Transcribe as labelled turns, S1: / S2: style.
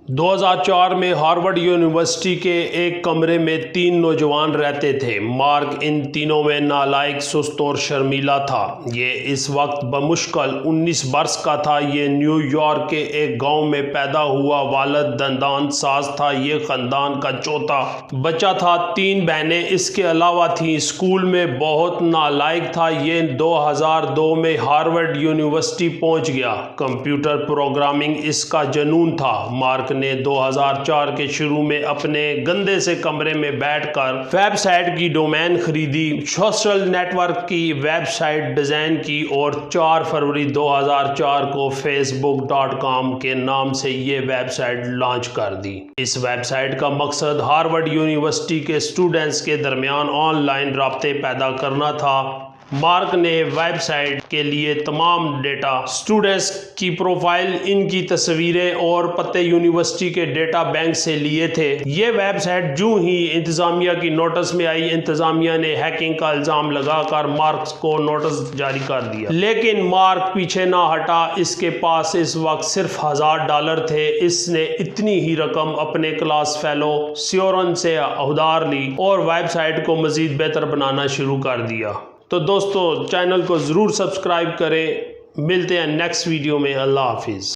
S1: 2004 میں Harvard university کے ایک کمرے میں 3 نوجوان رہتے تھے۔ مارک ان تینوں میں نالائق، سست اور شرمیلا تھا۔ یہ اس وقت بمشکل 19 برس کا تھا۔ یہ نیو یارک کے ایک گاؤں میں پیدا ہوا۔ والد دندان ساز تھا۔ یہ خاندان کا چوتھا بچہ تھا۔ 3 بہنیں اس کے علاوہ تھیں۔ اسکول میں بہت نالائق تھا۔ یہ 2002 میں ہارورڈ یونیورسٹی پہنچ گیا۔ کمپیوٹر پروگرامنگ اس کا جنون تھا۔ مارک نے 2004 کے شروع میں اپنے گندے سے کمرے میں بیٹھ کر ویب سائٹ کی ڈومین خریدی، سوشل نیٹ ورک کی ویب سائٹ ڈیزائن کی اور 4 فروری 2004 کو facebook.com کے نام سے یہ ویب سائٹ لانچ کر دی۔ اس ویب سائٹ کا مقصد ہارورڈ یونیورسٹی کے اسٹوڈنٹس کے درمیان آن لائن رابطے پیدا کرنا تھا۔ مارک نے ویب سائٹ کے لیے تمام ڈیٹا، اسٹوڈنٹس کی پروفائل، ان کی تصویریں اور پتے یونیورسٹی کے ڈیٹا بینک سے لیے تھے۔ یہ ویب سائٹ جو ہی انتظامیہ کی نوٹس میں آئی، انتظامیہ نے ہیکنگ کا الزام لگا کر مارک کو نوٹس جاری کر دیا، لیکن مارک پیچھے نہ ہٹا۔ اس کے پاس اس وقت صرف $1000 تھے۔ اس نے اتنی ہی رقم اپنے کلاس فیلو سیورن سے ادھار لی اور ویب سائٹ کو مزید بہتر بنانا شروع کر دیا۔ تو دوستو، چینل کو ضرور سبسکرائب کریں۔ ملتے ہیں نیکسٹ ویڈیو میں۔ اللہ حافظ۔